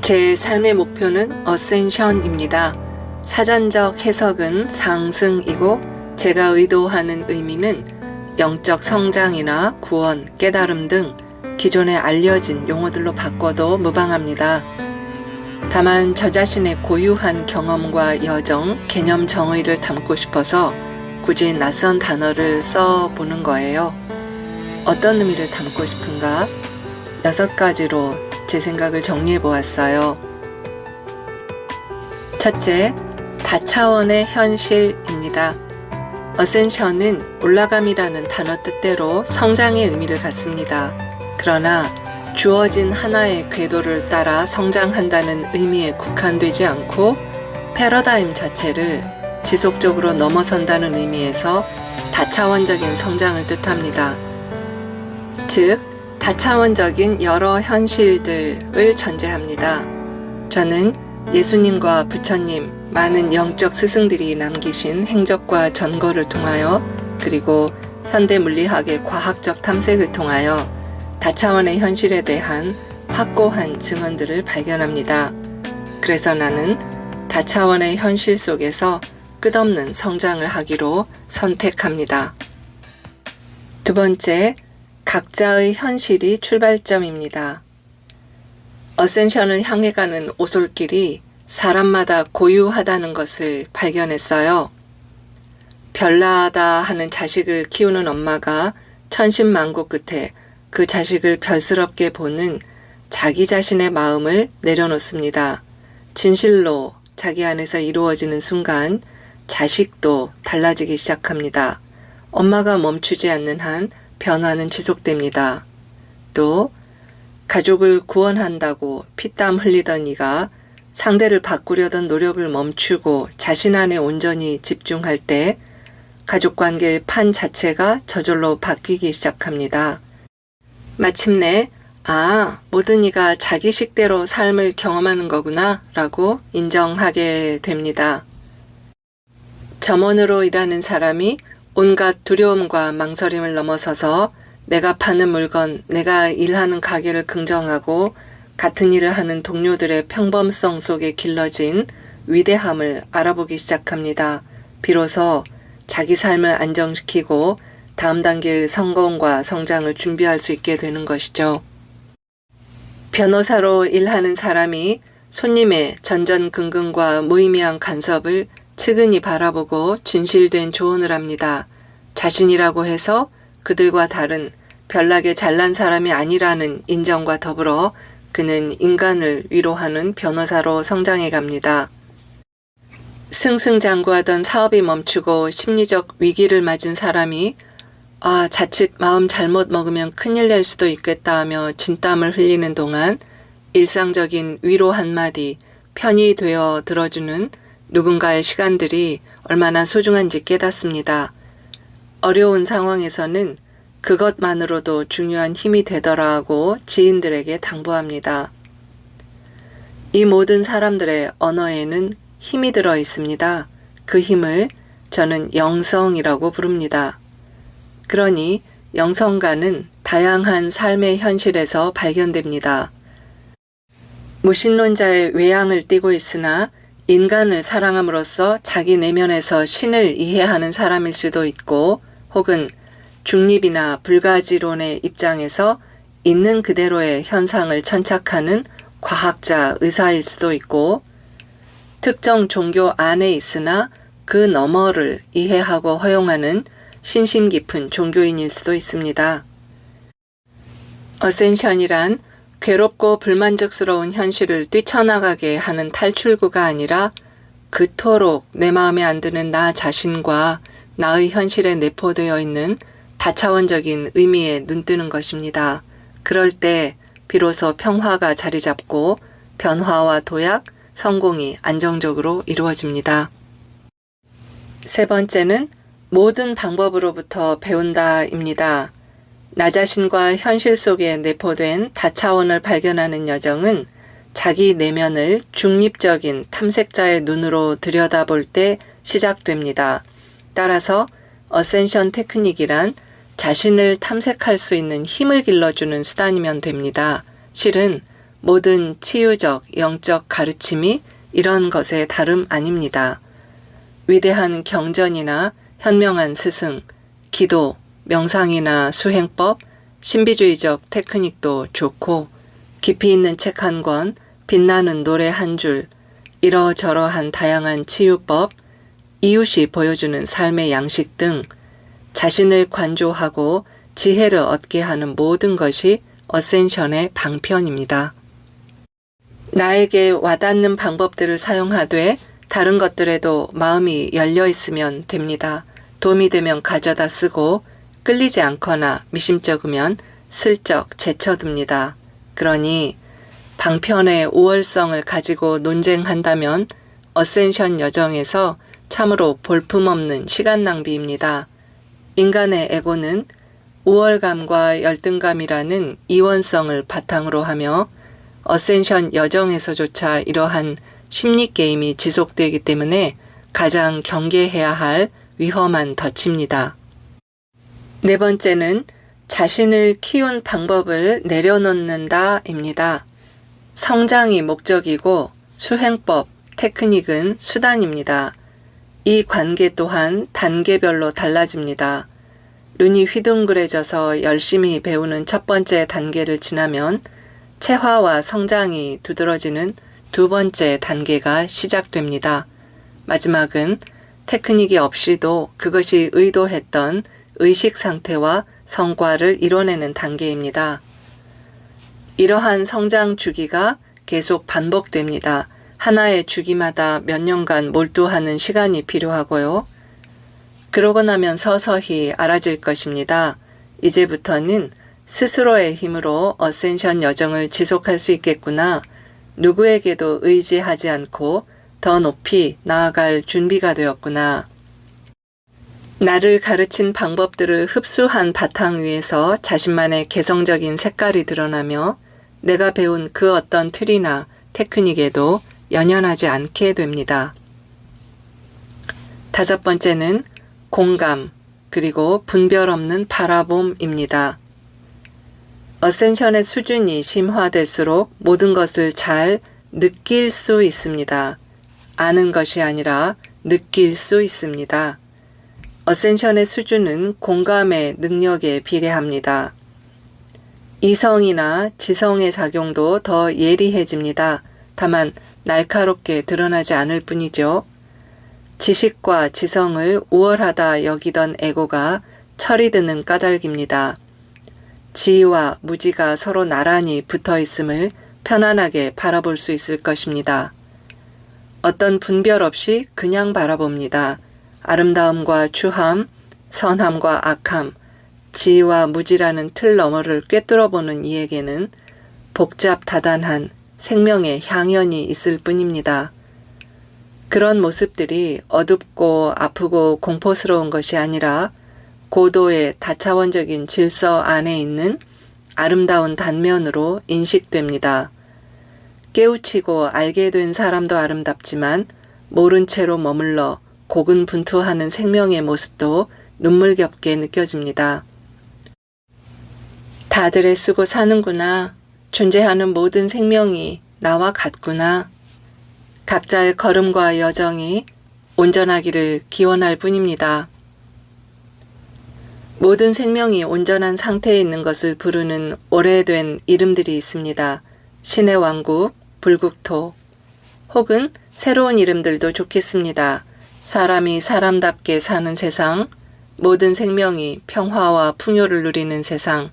제 삶의 목표는 어센션입니다. 사전적 해석은 상승이고 제가 의도하는 의미는 영적 성장이나 구원, 깨달음 등 기존에 알려진 용어들로 바꿔도 무방합니다. 다만 저 자신의 고유한 경험과 여정, 개념 정의를 담고 싶어서 굳이 낯선 단어를 써보는 거예요. 어떤 의미를 담고 싶은가? 6가지로 제 생각을 정리해 보았어요. 첫째, 다차원의 현실입니다. 어센션은 올라감이라는 단어 뜻대로 성장의 의미를 갖습니다. 그러나 주어진 하나의 궤도를 따라 성장한다는 의미에 국한되지 않고 패러다임 자체를 지속적으로 넘어선다는 의미에서 다차원적인 성장을 뜻합니다. 즉, 다차원적인 여러 현실들을 전제합니다. 저는 예수님과 부처님, 많은 영적 스승들이 남기신 행적과 전거를 통하여 그리고 현대 물리학의 과학적 탐색을 통하여 다차원의 현실에 대한 확고한 증언들을 발견합니다. 그래서 나는 다차원의 현실 속에서 끝없는 성장을 하기로 선택합니다. 두 번째, 각자의 현실이 출발점입니다. 어센션을 향해 가는 오솔길이 사람마다 고유하다는 것을 발견했어요. 별나다 하는 자식을 키우는 엄마가 천신만고 끝에 그 자식을 별스럽게 보는 자기 자신의 마음을 내려놓습니다. 진실로 자기 안에서 이루어지는 순간 자식도 달라지기 시작합니다. 엄마가 멈추지 않는 한 변화는 지속됩니다. 또 가족을 구원한다고 피땀 흘리던 이가 상대를 바꾸려던 노력을 멈추고 자신 안에 온전히 집중할 때 가족관계의 판 자체가 저절로 바뀌기 시작합니다. 마침내 모든 이가 자기 식대로 삶을 경험하는 거구나 라고 인정하게 됩니다. 점원으로 일하는 사람이 온갖 두려움과 망설임을 넘어서서 내가 파는 물건, 내가 일하는 가게를 긍정하고 같은 일을 하는 동료들의 평범성 속에 길러진 위대함을 알아보기 시작합니다. 비로소 자기 삶을 안정시키고 다음 단계의 성공과 성장을 준비할 수 있게 되는 것이죠. 변호사로 일하는 사람이 손님의 전전긍긍과 무의미한 간섭을 측은히 바라보고 진실된 조언을 합니다. 자신이라고 해서 그들과 다른 별나게 잘난 사람이 아니라는 인정과 더불어 그는 인간을 위로하는 변호사로 성장해 갑니다. 승승장구하던 사업이 멈추고 심리적 위기를 맞은 사람이 자칫 마음 잘못 먹으면 큰일 날 수도 있겠다 하며 진땀을 흘리는 동안 일상적인 위로 한마디, 편이 되어 들어주는 누군가의 시간들이 얼마나 소중한지 깨닫습니다. 어려운 상황에서는 그것만으로도 중요한 힘이 되더라고 지인들에게 당부합니다. 이 모든 사람들의 언어에는 힘이 들어 있습니다. 그 힘을 저는 영성이라고 부릅니다. 그러니 영성가는 다양한 삶의 현실에서 발견됩니다. 무신론자의 외양을 띠고 있으나 인간을 사랑함으로써 자기 내면에서 신을 이해하는 사람일 수도 있고 혹은 중립이나 불가지론의 입장에서 있는 그대로의 현상을 천착하는 과학자, 의사일 수도 있고 특정 종교 안에 있으나 그 너머를 이해하고 허용하는 신심 깊은 종교인일 수도 있습니다. 어센션이란 괴롭고 불만족스러운 현실을 뛰쳐나가게 하는 탈출구가 아니라 그토록 내 마음에 안 드는 나 자신과 나의 현실에 내포되어 있는 다차원적인 의미에 눈뜨는 것입니다. 그럴 때 비로소 평화가 자리 잡고 변화와 도약, 성공이 안정적으로 이루어집니다. 세 번째는 모든 방법으로부터 배운다입니다. 나 자신과 현실 속에 내포된 다차원을 발견하는 여정은 자기 내면을 중립적인 탐색자의 눈으로 들여다볼 때 시작됩니다. 따라서 어센션 테크닉이란 자신을 탐색할 수 있는 힘을 길러주는 수단이면 됩니다. 실은 모든 치유적, 영적 가르침이 이런 것의 다름 아닙니다. 위대한 경전이나 현명한 스승, 기도, 명상이나 수행법, 신비주의적 테크닉도 좋고 깊이 있는 책 한 권, 빛나는 노래 한 줄, 이러저러한 다양한 치유법, 이웃이 보여주는 삶의 양식 등 자신을 관조하고 지혜를 얻게 하는 모든 것이 어센션의 방편입니다. 나에게 와닿는 방법들을 사용하되 다른 것들에도 마음이 열려 있으면 됩니다. 도움이 되면 가져다 쓰고 끌리지 않거나 미심쩍으면 슬쩍 제쳐둡니다. 그러니 방편의 우월성을 가지고 논쟁한다면 어센션 여정에서 참으로 볼품없는 시간 낭비입니다. 인간의 에고는 우월감과 열등감이라는 이원성을 바탕으로 하며 어센션 여정에서조차 이러한 심리게임이 지속되기 때문에 가장 경계해야 할 위험한 덫입니다. 네 번째는 자신을 키운 방법을 내려놓는다입니다. 성장이 목적이고 수행법, 테크닉은 수단입니다. 이 관계 또한 단계별로 달라집니다. 눈이 휘둥그레져서 열심히 배우는 첫 번째 단계를 지나면 체화와 성장이 두드러지는 두 번째 단계가 시작됩니다. 마지막은 테크닉이 없이도 그것이 의도했던 의식 상태와 성과를 이뤄내는 단계입니다. 이러한 성장 주기가 계속 반복됩니다. 하나의 주기마다 몇 년간 몰두하는 시간이 필요하고요. 그러고 나면 서서히 알아질 것입니다. 이제부터는 스스로의 힘으로 어센션 여정을 지속할 수 있겠구나. 누구에게도 의지하지 않고 더 높이 나아갈 준비가 되었구나. 나를 가르친 방법들을 흡수한 바탕 위에서 자신만의 개성적인 색깔이 드러나며 내가 배운 그 어떤 틀이나 테크닉에도 연연하지 않게 됩니다. 다섯 번째는 공감, 그리고 분별 없는 바라봄입니다. 어센션의 수준이 심화될수록 모든 것을 잘 느낄 수 있습니다. 아는 것이 아니라 느낄 수 있습니다. 어센션의 수준은 공감의 능력에 비례합니다. 이성이나 지성의 작용도 더 예리해집니다. 다만 날카롭게 드러나지 않을 뿐이죠. 지식과 지성을 우월하다 여기던 에고가 철이 드는 까닭입니다. 지와 무지가 서로 나란히 붙어 있음을 편안하게 바라볼 수 있을 것입니다. 어떤 분별 없이 그냥 바라봅니다. 아름다움과 추함, 선함과 악함, 지와 무지라는 틀 너머를 꿰뚫어보는 이에게는 복잡 다단한 생명의 향연이 있을 뿐입니다. 그런 모습들이 어둡고 아프고 공포스러운 것이 아니라 고도의 다차원적인 질서 안에 있는 아름다운 단면으로 인식됩니다. 깨우치고 알게 된 사람도 아름답지만 모른 채로 머물러 고군분투하는 생명의 모습도 눈물겹게 느껴집니다. 다들 애쓰고 사는구나. 존재하는 모든 생명이 나와 같구나. 각자의 걸음과 여정이 온전하기를 기원할 뿐입니다. 모든 생명이 온전한 상태에 있는 것을 부르는 오래된 이름들이 있습니다. 신의 왕국, 불국토, 혹은 새로운 이름들도 좋겠습니다. 사람이 사람답게 사는 세상, 모든 생명이 평화와 풍요를 누리는 세상.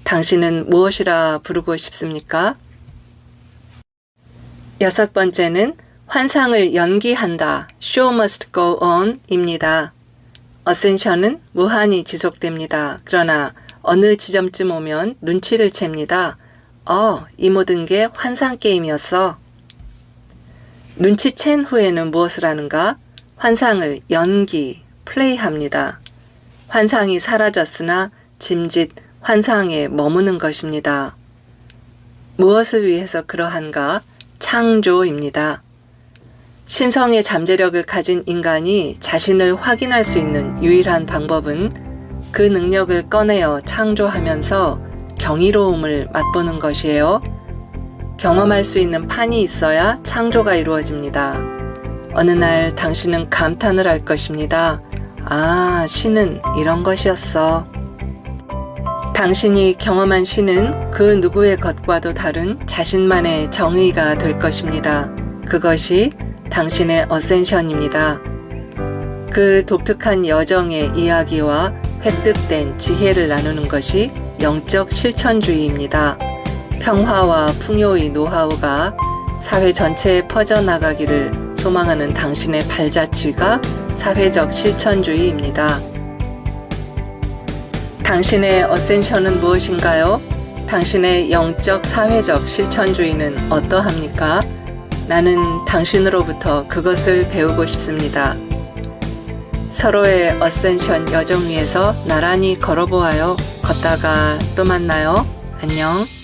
당신은 무엇이라 부르고 싶습니까? 여섯 번째는 환상을 연기한다. Show must go on 입니다. 어센션은 무한히 지속됩니다. 그러나 어느 지점쯤 오면 눈치를 챕니다. 이 모든 게 환상 게임이었어. 눈치챈 후에는 무엇을 하는가? 환상을 연기, 플레이합니다. 환상이 사라졌으나 짐짓 환상에 머무는 것입니다. 무엇을 위해서 그러한가? 창조입니다. 신성의 잠재력을 가진 인간이 자신을 확인할 수 있는 유일한 방법은 그 능력을 꺼내어 창조하면서 경이로움을 맛보는 것이에요. 경험할 수 있는 판이 있어야 창조가 이루어집니다. 어느 날 당신은 감탄을 할 것입니다. 아, 신은 이런 것이었어. 당신이 경험한 신은 그 누구의 것과도 다른 자신만의 정의가 될 것입니다. 그것이 당신의 어센션입니다. 그 독특한 여정의 이야기와 획득된 지혜를 나누는 것이 영적 실천주의입니다. 평화와 풍요의 노하우가 사회 전체에 퍼져나가기를 소망하는 당신의 발자취가 사회적 실천주의입니다. 당신의 어센션은 무엇인가요? 당신의 영적 사회적 실천주의는 어떠합니까? 나는 당신으로부터 그것을 배우고 싶습니다. 서로의 어센션 여정 위에서 나란히 걸어보아요. 걷다가 또 만나요. 안녕.